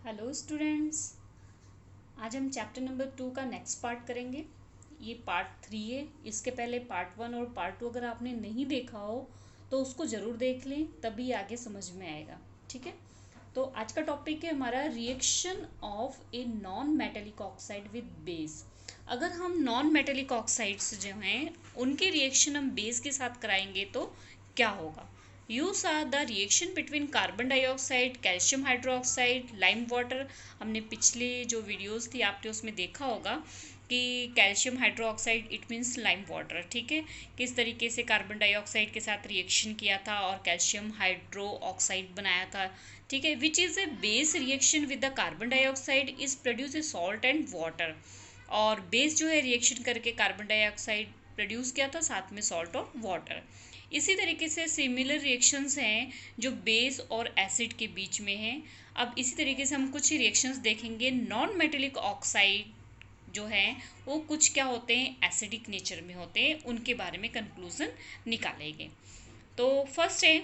Hello students. आज हम chapter number 2 का नेक्स्ट पार्ट करेंगे। ये पार्ट 3 है। इसके पहले पार्ट 1 और पार्ट 2 अगर आपने नहीं देखा हो तो उसको ज़रूर देख लें, तभी आगे समझ में आएगा। ठीक है, तो आज का टॉपिक है हमारा reaction of a non metallic oxide with base. अगर हम नॉन मेटेलिक ऑक्साइड्स जो हैं उनके रिएक्शन हम बेस के साथ कराएंगे तो क्या होगा। यू सा the reaction between carbon dioxide, calcium hydroxide, lime water. हमने पिछले जो वीडियोस थी आपने उसमें देखा होगा कि calcium hydroxide it means lime water. ठीक है, किस तरीके से कार्बन डाइऑक्साइड के साथ रिएक्शन किया था और कैल्शियम हाइड्रो ऑक्साइड बनाया था। ठीक है, which is a base reaction with the carbon dioxide is produce a salt and water. और बेस जो है रिएक्शन करके कार्बन डाइऑक्साइड प्रोड्यूस किया था, साथ में सॉल्ट और वाटर। इसी तरीके से सिमिलर रिएक्शंस हैं जो बेस और एसिड के बीच में हैं। अब इसी तरीके से हम कुछ रिएक्शंस देखेंगे। नॉन मेटेलिक ऑक्साइड जो हैं वो कुछ क्या होते हैं, एसिडिक नेचर में होते हैं, उनके बारे में कंक्लूजन निकालेंगे। तो फर्स्ट है,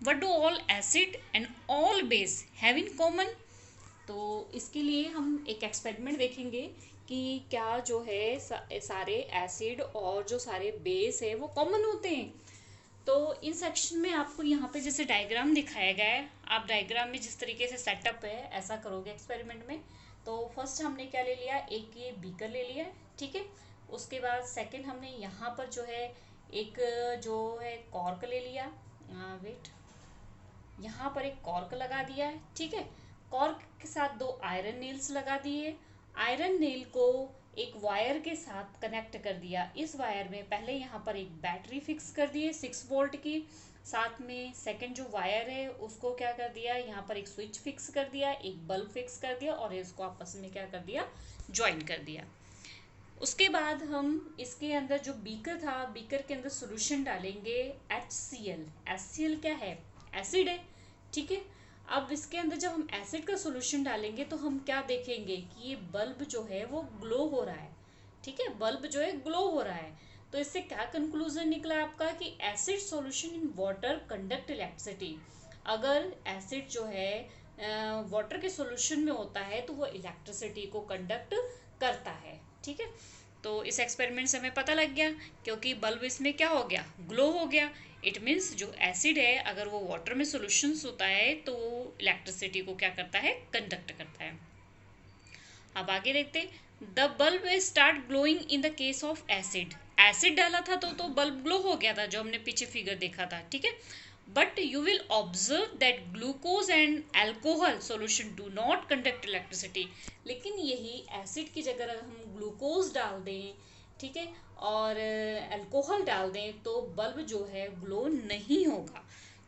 what do all acid and all base have in common. तो इसके लिए हम एक एक्सपेरिमेंट देखेंगे कि क्या जो है सारे एसिड और जो सारे बेस है वो कॉमन होते हैं। तो इन सेक्शन में आपको यहाँ पे जैसे डायग्राम दिखाया गया है, आप डायग्राम में जिस तरीके से सेटअप है ऐसा करोगे एक्सपेरिमेंट में। तो फर्स्ट हमने क्या ले लिया, एक ये बीकर ले लिया है। ठीक है, उसके बाद सेकंड हमने यहाँ पर जो है एक जो है कॉर्क ले लिया। वेट, यहाँ पर एक कॉर्क लगा दिया है। ठीक है, कॉर्क के साथ दो आयरन नेल्स लगा दिए। आयरन नेल को एक वायर के साथ कनेक्ट कर दिया। इस वायर में पहले यहाँ पर एक बैटरी फिक्स कर दिए 6 वोल्ट की। साथ में सेकंड जो वायर है उसको क्या कर दिया, यहाँ पर एक स्विच फिक्स कर दिया, एक बल्ब फिक्स कर दिया और इसको आपस में क्या कर दिया, ज्वाइन कर दिया। उसके बाद हम इसके अंदर जो बीकर था, बीकर के अंदर सॉल्यूशन डालेंगे HCl। HCl क्या है, एसिड है। ठीक है, अब इसके अंदर जब हम एसिड का सॉल्यूशन डालेंगे तो हम क्या देखेंगे कि ये बल्ब जो है वो ग्लो हो रहा है। ठीक है, बल्ब जो है ग्लो हो रहा है। तो इससे क्या कंक्लूजन निकला आपका कि acid solution in water conduct electricity. अगर एसिड जो है वाटर के सॉल्यूशन में होता है तो वो इलेक्ट्रिसिटी को कंडक्ट करता है। ठीक है, तो इस एक्सपेरिमेंट से हमें पता लग गया, क्योंकि बल्ब इसमें क्या हो गया, ग्लो हो गया। इट मीन्स जो एसिड है अगर वो वाटर में सॉल्यूशंस होता है तो वो इलेक्ट्रिसिटी को क्या करता है, कंडक्ट करता है। अब आगे देखते, the bulb start glowing in the case of acid. Acid डाला था तो बल्ब ग्लो हो गया था, जो हमने पीछे फिगर देखा था। ठीक है, but you will observe that glucose and alcohol solution do not conduct electricity. लेकिन यही एसिड की जगह अगर हम ग्लूकोज डाल दें, ठीक है, और अल्कोहल डाल दें तो बल्ब जो है ग्लो नहीं होगा।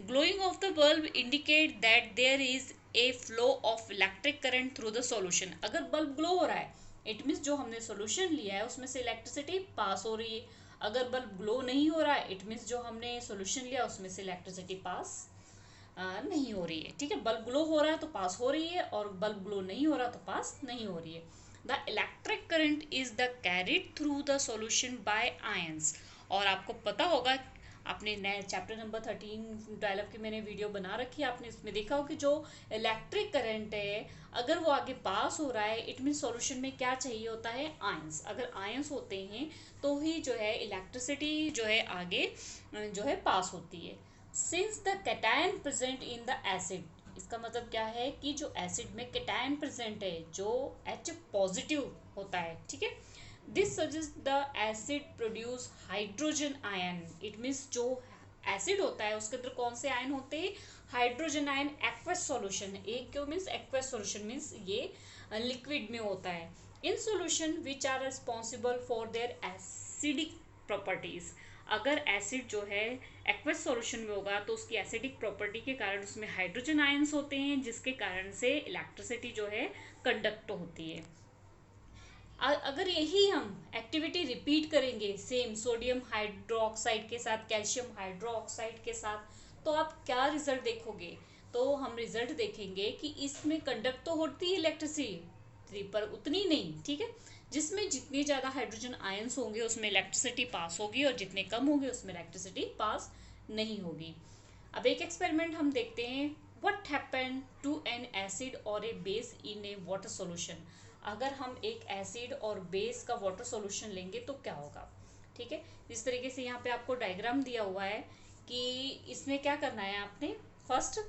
Glowing of the bulb indicate that there is a flow of electric current through the solution. अगर बल्ब ग्लो हो रहा है इट मीन्स जो हमने सॉल्यूशन लिया है उसमें से इलेक्ट्रिसिटी पास हो रही है। अगर बल्ब ग्लो नहीं हो रहा है इट मीन्स जो हमने सॉल्यूशन लिया उसमें से इलेक्ट्रिसिटी पास नहीं हो रही है। ठीक है, बल्ब ग्लो हो रहा है तो पास हो रही है और बल्ब ग्लो नहीं हो रहा तो पास नहीं हो रही है। The electric current is the carried through the solution bye ions. और आपको पता होगा, आपने नए चैप्टर नंबर 13-12 की मैंने वीडियो बना रखी है, आपने इसमें देखा हो कि जो इलेक्ट्रिक करंट है अगर वो आगे पास हो रहा है इट मीन सॉल्यूशन में क्या चाहिए होता है, आयंस। अगर आयंस होते हैं तो ही जो है इलेक्ट्रिसिटी जो है आगे जो है पास होती है। Since the cation present in the acid, इसका मतलब क्या है कि जो एसिड में कैटायन प्रेजेंट है जो H पॉजिटिव होता है। ठीक है, this suggest the acid produce hydrogen ion. It means जो एसिड होता है उसके अंदर कौन से आयन होते हैं, hydrogen ion. Aqueous solution, aqueous means aqueous solution means ये लिक्विड में होता है। In solution which are responsible for their acidic properties. अगर एसिड जो है एक्वस सॉल्यूशन में होगा तो उसकी एसिडिक प्रॉपर्टी के कारण उसमें हाइड्रोजन आयंस होते हैं, जिसके कारण से इलेक्ट्रिसिटी जो है कंडक्ट होती है। अगर यही हम एक्टिविटी रिपीट करेंगे सेम सोडियम हाइड्रोक्साइड के साथ, कैल्शियम हाइड्रोक्साइड के साथ, तो आप क्या रिजल्ट देखोगे। तो हम रिजल्ट देखेंगे कि इसमें कंडक्ट तो होती है इलेक्ट्रिसिटी पर उतनी नहीं। ठीक है, जिसमें जितनी ज़्यादा हाइड्रोजन आयंस होंगे उसमें इलेक्ट्रिसिटी पास होगी और जितने कम होंगे उसमें इलेक्ट्रिसिटी पास नहीं होगी। अब एक एक्सपेरिमेंट हम देखते हैं what happen to an acid और a base in a water solution. अगर हम एक एसिड और बेस का वाटर सॉल्यूशन लेंगे तो क्या होगा। ठीक है, इस तरीके से यहाँ पे आपको डायग्राम दिया हुआ है कि इसमें क्या करना है आपने। फर्स्ट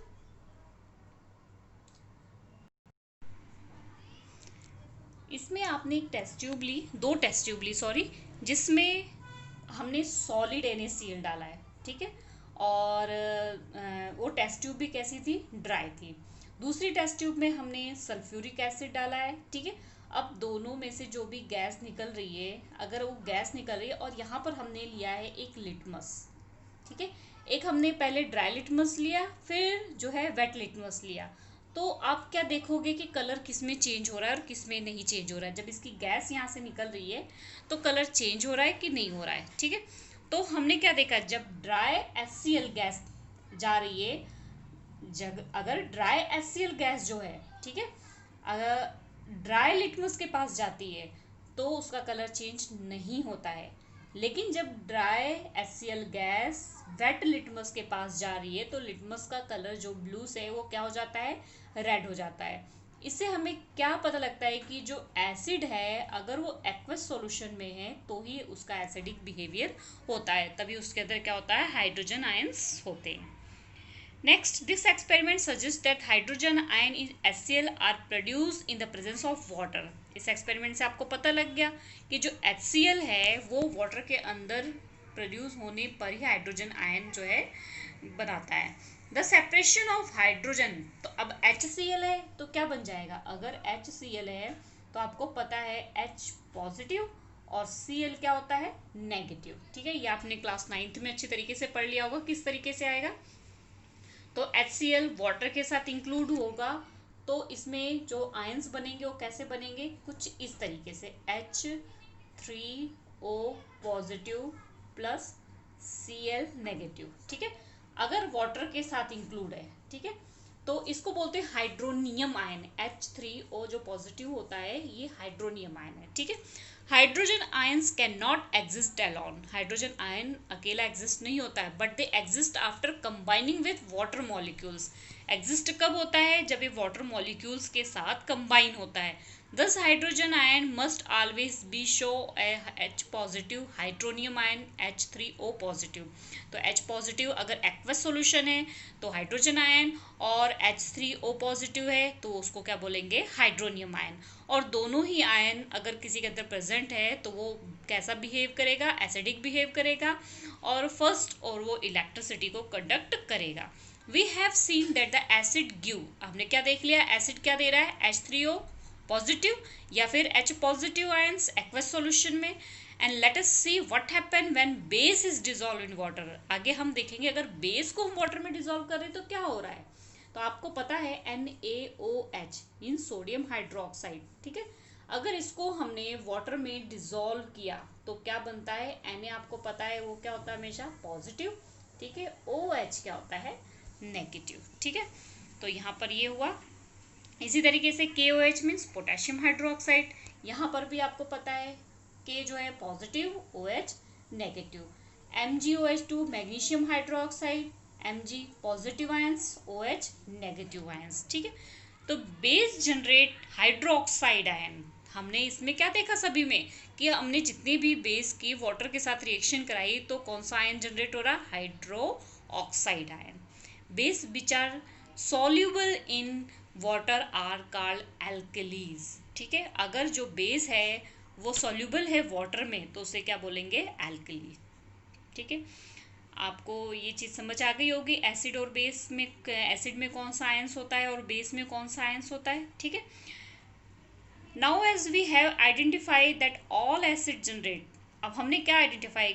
इसमें आपने एक टेस्ट ट्यूब ली, दो टेस्ट ट्यूब ली सॉरी, जिसमें हमने सॉलिड NaCl डाला है। ठीक है, और वो टेस्ट ट्यूब भी कैसी थी, ड्राई थी। दूसरी टेस्ट ट्यूब में हमने सल्फ्यूरिक एसिड डाला है। ठीक है, अब दोनों में से जो भी गैस निकल रही है, अगर वो गैस निकल रही है, और यहाँ पर हमने लिया है एक लिटमस। ठीक है, एक हमने पहले ड्राई लिटमस लिया, फिर जो है वेट लिटमस लिया। तो आप क्या देखोगे कि कलर किस में चेंज हो रहा है और किस में नहीं चेंज हो रहा है। जब इसकी गैस यहाँ से निकल रही है तो कलर चेंज हो रहा है कि नहीं हो रहा है। ठीक है, तो हमने क्या देखा, जब ड्राई HCl गैस जा रही है, जब अगर ड्राई HCl गैस जो है, ठीक है, अगर ड्राई लिटमस के पास जाती है तो उसका कलर चेंज नहीं होता है। लेकिन जब dry HCl gas wet litmus के पास जा रही है तो लिटमस का कलर जो ब्लू से है वो क्या हो जाता है, रेड हो जाता है। इससे हमें क्या पता लगता है कि जो एसिड है अगर वो एक्वस सॉल्यूशन में है तो ही उसका एसिडिक बिहेवियर होता है, तभी उसके अंदर क्या होता है, हाइड्रोजन आयंस होते हैं। Next, this experiment suggests that hydrogen ion in HCl are produced in the presence of water. इस एक्सपेरिमेंट से आपको पता लग गया कि जो HCl है वो वाटर के अंदर प्रोड्यूस होने पर ही हाइड्रोजन आयन जो है बनाता है। द सेपरेशन ऑफ हाइड्रोजन, तो अब HCl है तो क्या बन जाएगा, अगर HCl है तो आपको पता है H पॉजिटिव और Cl क्या होता है, नेगेटिव। ठीक है, ये आपने क्लास 9th में अच्छी तरीके से पढ़ लिया होगा किस तरीके से आएगा। तो HCl वाटर के साथ इंक्लूड होगा तो इसमें जो आयंस बनेंगे वो कैसे बनेंगे, कुछ इस तरीके से H3O positive plus Cl negative. ठीक है, अगर वाटर के साथ इंक्लूड है, ठीक है, तो इसको बोलते हैं हाइड्रोनियम आयन। H3O जो पॉजिटिव होता है ये हाइड्रोनियम आयन है। ठीक है, hydrogen ions can not exist alone, hydrogen ion अकेला एग्जिस्ट नहीं होता है, but they exist after combining with water molecules. Exist कब होता है, जब ये वाटर मॉलिक्यूल्स के साथ कंबाइन होता है। दस hydrogen ion must always be show H positive hydronium ion H3O positive. तो H पॉजिटिव अगर एक्वस सॉल्यूशन है तो हाइड्रोजन आयन, और H3O पॉजिटिव है तो उसको क्या बोलेंगे, हाइड्रोनियम आयन। और दोनों ही आयन अगर किसी के अंदर प्रेजेंट है तो वो कैसा बिहेव करेगा, एसिडिक बिहेव करेगा, और फर्स्ट और वो इलेक्ट्रिसिटी को कंडक्ट करेगा। We have seen that the acid give, हमने क्या देख लिया, एसिड क्या दे रहा है, H3O पॉजिटिव या फिर H positive ions aqueous solution में। And let us see what happen when base is dissolve in water. आगे हम देखेंगे अगर बेस को हम वाटर में डिसॉल्व कर रहे हैं तो क्या हो रहा है। तो आपको पता है NaOH मीन सोडियम हाइड्रोक्साइड। ठीक है, अगर इसको हमने वाटर में डिसॉल्व किया तो क्या बनता है, Na आपको पता है वो क्या होता है, हमेशा पॉजिटिव। ठीक है, OH क्या होता है, नेगेटिव। ठीक है, तो यहाँ पर ये हुआ। इसी तरीके से KOH मीन्स पोटेशियम हाइड्रोक्साइड, यहाँ पर भी आपको पता है K जो है positive, OH negative. MgOH2 magnesium hydroxide, Mg positive ions, OH negative ions. ठीक है, तो बेस जनरेट हाइड्रोक्साइड आयन। हमने इसमें क्या देखा सभी में कि हमने जितनी भी बेस की वाटर के साथ रिएक्शन कराई तो कौन सा आयन जनरेट हो रहा, hydroxide ion. Base which are soluble in water are called alkalis. ठीक है, अगर जो बेस है वो सॉल्यूबल है वाटर में तो उसे क्या बोलेंगे, एल्कली। ठीक है, आपको ये चीज़ समझ आ गई होगी, एसिड और बेस में, एसिड में कौन सा आयंस होता है और बेस में कौन सा आयंस होता है। ठीक है, now as we have identified that all acid generate, अब हमने क्या आइडेंटिफाई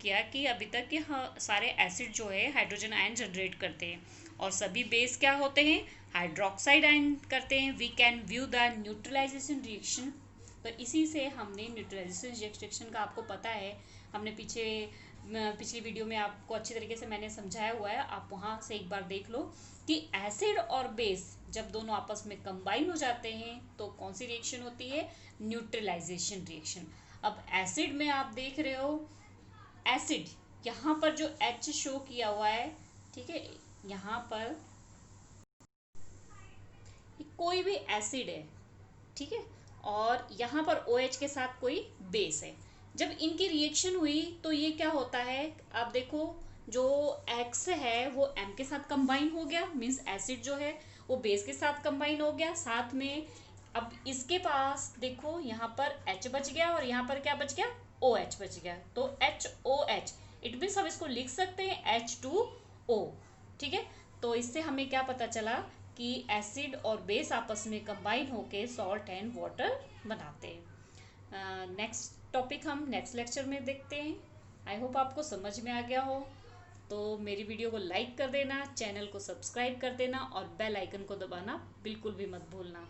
किया कि अभी तक के सारे एसिड जो है हाइड्रोजन आयन जनरेट करते हैं और सभी बेस क्या होते हैं, हाइड्रोक्साइड आयन करते हैं। We can view the neutralisation reaction, तो इसी से हमने न्यूट्रलाइजेशन रिएक्शन का आपको पता है, हमने पिछली वीडियो में आपको अच्छी तरीके से मैंने समझाया हुआ है, आप वहाँ से एक बार देख लो कि एसिड और बेस जब दोनों आपस में कंबाइन हो जाते हैं तो कौन सी रिएक्शन होती है, न्यूट्रलाइजेशन रिएक्शन। अब एसिड में आप देख रहे हो, एसिड यहाँ पर जो H शो किया हुआ है, ठीक है, यहाँ पर कोई भी एसिड है, ठीक है, और यहाँ पर OH के साथ कोई बेस है। जब इनकी रिएक्शन हुई तो ये क्या होता है, आप देखो जो X है वो M के साथ कंबाइन हो गया, मीन्स एसिड जो है वो बेस के साथ कंबाइन हो गया साथ में। अब इसके पास देखो यहाँ पर H बच गया और यहाँ पर क्या बच गया, OH बच गया, तो HOH, इट मीन्स हम इसको लिख सकते हैं H2O, ठीक है। तो इससे हमें क्या पता चला कि एसिड और बेस आपस में कंबाइन होके सॉल्ट एंड वाटर बनाते हैं। नेक्स्ट टॉपिक हम नेक्स्ट लेक्चर में देखते हैं। आई होप आपको समझ में आ गया हो। तो मेरी वीडियो को लाइक कर देना, चैनल को सब्सक्राइब कर देना और बेल आइकन को दबाना बिल्कुल भी मत भूलना।